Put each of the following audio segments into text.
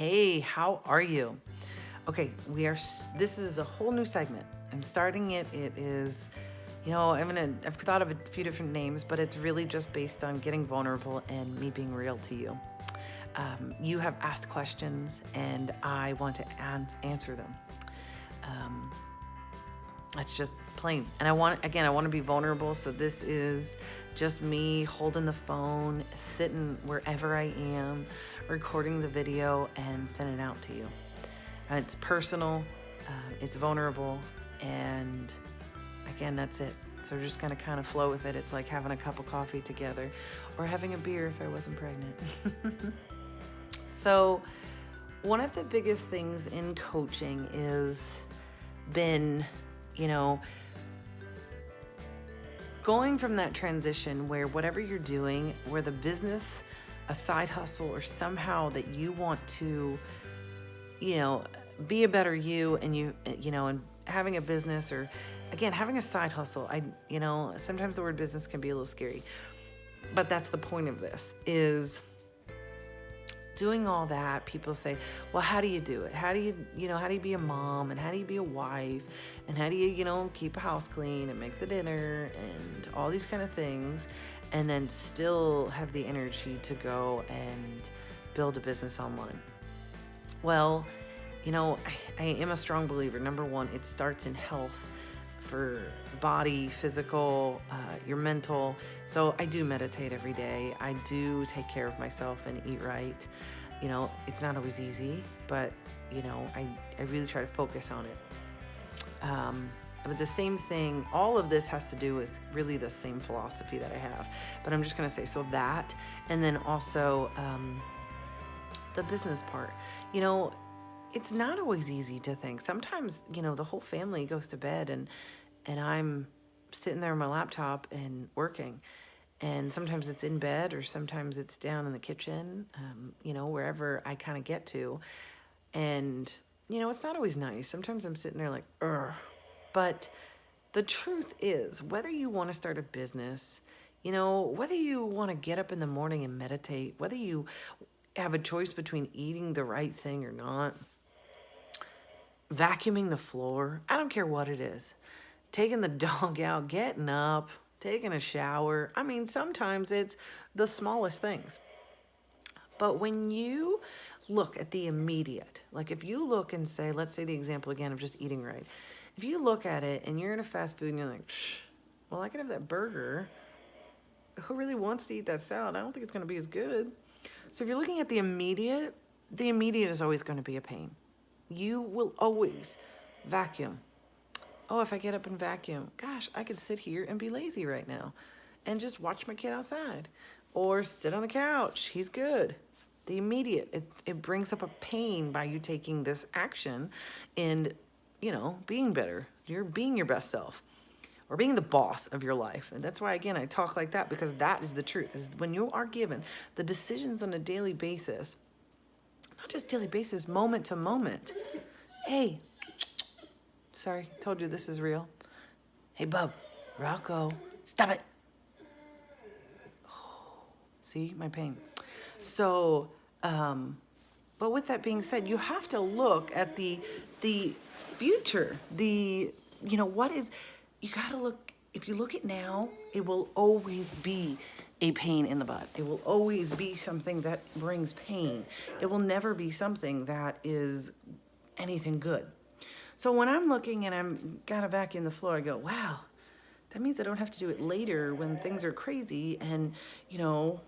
Hey, how are you? Okay, this is a whole new segment. I'm starting it. It is, I've thought of a few different names, but it's really just based on getting vulnerable and me being real to you. You have asked questions and I want to answer them. That's just plain. And I want to be vulnerable. So this is just me holding the phone, sitting wherever I am, recording the video and sending it out to you. It's personal, it's vulnerable, and again, that's it. So we're just gonna kind of flow with it. It's like having a cup of coffee together or having a beer if I wasn't pregnant. So one of the biggest things in coaching is been, going from that transition where whatever you're doing, where the business, a side hustle, or somehow that you want to, be a better you, and and having a business, or again, having a side hustle. Sometimes the word business can be a little scary, but that's the point of this, is doing all that. People say, well, how do you do it? How do you be a mom, and how do you be a wife, and how do you, keep a house clean and make the dinner and all these kind of things, and then still have the energy to go and build a business online? Well, I am a strong believer. Number one, it starts in health, for body, physical, your mental. So I do meditate every day. I do take care of myself and eat right. It's not always easy, but I really try to focus on it. But the same thing, all of this has to do with really the same philosophy that I have. But I'm just going to say, so that, and then also the business part. It's not always easy to think. Sometimes, the whole family goes to bed and I'm sitting there on my laptop and working. And sometimes it's in bed, or sometimes it's down in the kitchen, wherever I kind of get to. And, it's not always nice. Sometimes I'm sitting there like, ugh. But the truth is, whether you want to start a business, whether you want to get up in the morning and meditate, whether you have a choice between eating the right thing or not, vacuuming the floor, I don't care what it is, taking the dog out, getting up, taking a shower. Sometimes it's the smallest things. But when you look at the immediate, like if you look and say, let's say the example again of just eating right. If you look at it and you're in a fast food and you're like, well, I could have that burger. Who really wants to eat that salad? I don't think it's going to be as good. So if you're looking at the immediate is always going to be a pain. You will always vacuum. Oh, if I get up and vacuum, gosh, I could sit here and be lazy right now and just watch my kid outside or sit on the couch. He's good. The immediate, it brings up a pain by you taking this action and, being better. You're being your best self, or being the boss of your life. And that's why, again, I talk like that, because that is the truth. Is when you are given the decisions on a daily basis, not just daily basis, moment to moment. Hey, sorry, told you this is real. Hey, bub, Rocco, stop it. Oh, see, my pain. So, but with that being said, you have to look at the future. What is, you gotta look, if you look at now, it will always be a pain in the butt. It will always be something that brings pain. It will never be something that is anything good. So when I'm looking and I'm gotta vacuum the floor, I go, wow, that means I don't have to do it later when things are crazy and,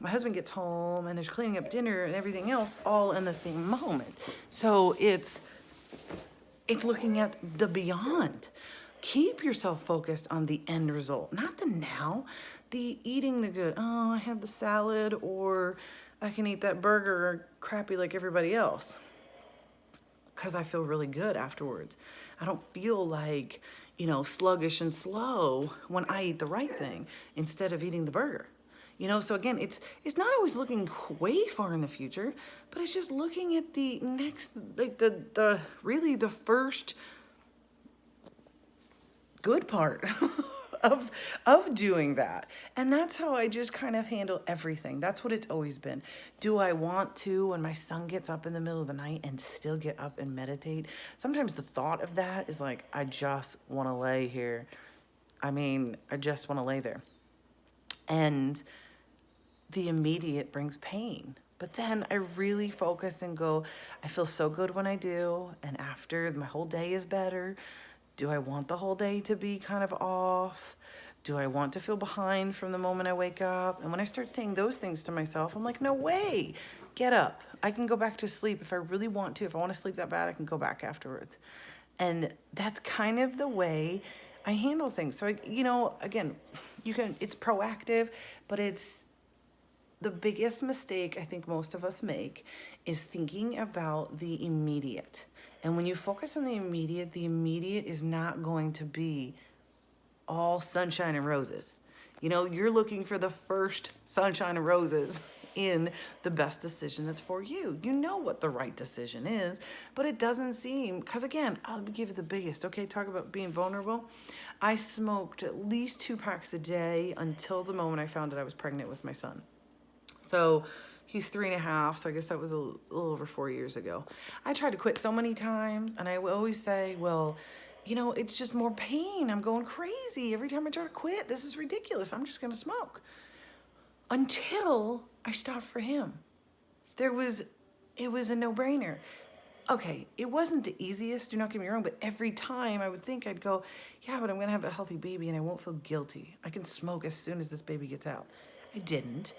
my husband gets home and there's cleaning up dinner and everything else all in the same moment. So it's looking at the beyond. Keep yourself focused on the end result, not the now, the eating the good. Oh, I have the salad, or I can eat that burger crappy like everybody else, because I feel really good afterwards. I don't feel like, sluggish and slow when I eat the right thing instead of eating the burger. So again, it's not always looking way far in the future, but it's just looking at the next, like the really the first good part of doing that. And that's how I just kind of handle everything. That's what it's always been. Do I want to, when my son gets up in the middle of the night, and still get up and meditate? Sometimes the thought of that is like, I just want to lay here. I just want to lay there. And the immediate brings pain. But then I really focus and go, I feel so good when I do. And after, my whole day is better. Do I want the whole day to be kind of off? Do I want to feel behind from the moment I wake up? And when I start saying those things to myself, I'm like, no way. Get up. I can go back to sleep if I really want to. If I want to sleep that bad, I can go back afterwards. And that's kind of the way I handle things. So, again, it's proactive, but it's the biggest mistake I think most of us make is thinking about the immediate. And when you focus on the immediate is not going to be all sunshine and roses. You're looking for the first sunshine and roses in the best decision that's for you. You know what the right decision is, but it doesn't seem, because again, I'll give you the biggest, okay, talk about being vulnerable. I smoked at least 2 packs a day until the moment I found out I was pregnant with my son. So he's 3.5, so I guess that was a little over 4 years ago. I tried to quit so many times, and I would always say, well, it's just more pain. I'm going crazy. Every time I try to quit, this is ridiculous. I'm just going to smoke. Until I stopped for him. It was a no-brainer. Okay, it wasn't the easiest, do not get me wrong, but every time I would think, I'd go, yeah, but I'm going to have a healthy baby and I won't feel guilty. I can smoke as soon as this baby gets out. I didn't.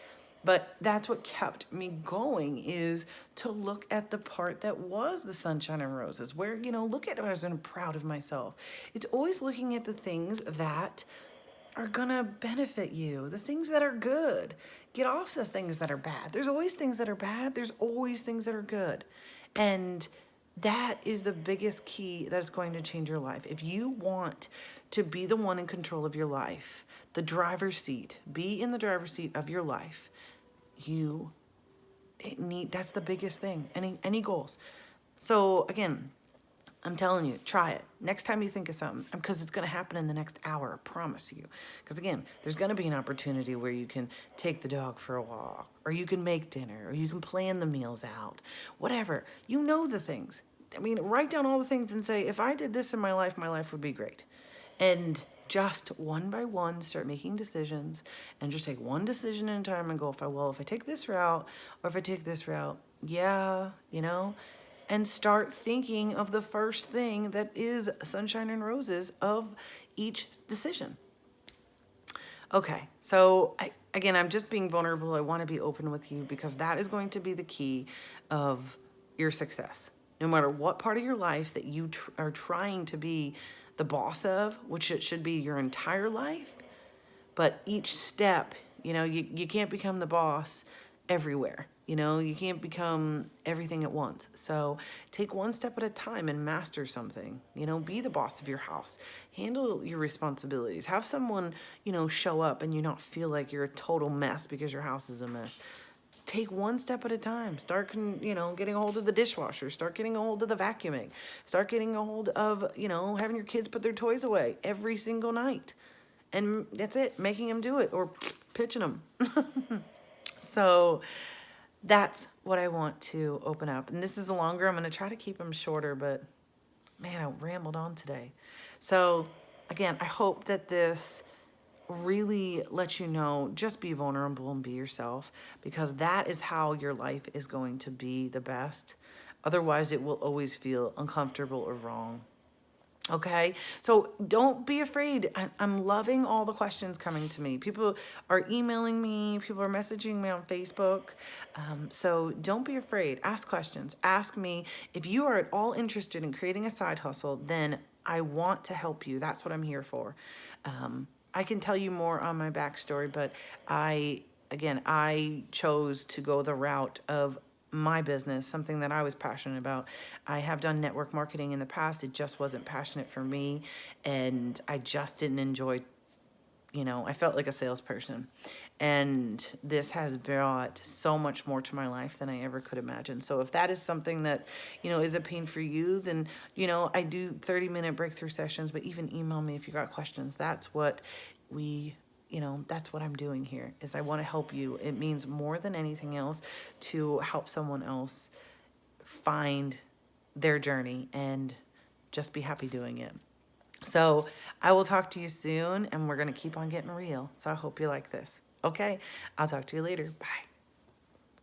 But that's what kept me going, is to look at the part that was the sunshine and roses, where, look at it, I was proud of myself. It's always looking at the things that are gonna benefit you, the things that are good. Get off the things that are bad. There's always things that are bad. There's always things that are good. And that is the biggest key that is going to change your life. If you want to be the one in control of your life, the driver's seat, be in the driver's seat of your life, that's the biggest thing. Any goals. So again, I'm telling you, try it. Next time you think of something, because it's going to happen in the next hour, I promise you. Because again, there's going to be an opportunity where you can take the dog for a walk, or you can make dinner, or you can plan the meals out, whatever. The things. Write down all the things and say, if I did this in my life would be great. And just one by one, start making decisions, and just take one decision at a time and go, if I take this route, or if I take this route, and start thinking of the first thing that is sunshine and roses of each decision. Okay, so I'm just being vulnerable. I want to be open with you, because that is going to be the key of your success. No matter what part of your life that you are trying to be the boss of, which it should be your entire life, but each step, you can't become the boss everywhere. You can't become everything at once. So take one step at a time and master something. Be the boss of your house. Handle your responsibilities. Have someone, show up and you not feel like you're a total mess because your house is a mess. Take one step at a time. Start, getting a hold of the dishwasher. Start getting a hold of the vacuuming. Start getting a hold of, having your kids put their toys away every single night. And that's it. Making them do it, or pitching them. So that's what I want to open up. And this is longer. I'm going to try to keep them shorter, but man, I rambled on today. So again, I hope that this really lets you know, just be vulnerable and be yourself, because that is how your life is going to be the best. Otherwise, it will always feel uncomfortable or wrong. Okay, so don't be afraid. I'm loving all the questions coming to me. People are emailing me. People are messaging me on Facebook. So don't be afraid. Ask questions. Ask me. If you are at all interested in creating a side hustle, then I want to help you. That's what I'm here for. I can tell you more on my backstory, but I chose to go the route of my business, something that I was passionate about. I have done network marketing in the past. It just wasn't passionate for me, and I just didn't enjoy, I felt like a salesperson. And this has brought so much more to my life than I ever could imagine. So if that is something that, is a pain for you, then, I do 30-minute breakthrough sessions, but even email me if you got questions. That's what that's what I'm doing here, is I want to help you. It means more than anything else to help someone else find their journey and just be happy doing it. So I will talk to you soon, and we're going to keep on getting real. So I hope you like this. Okay, I'll talk to you later. Bye.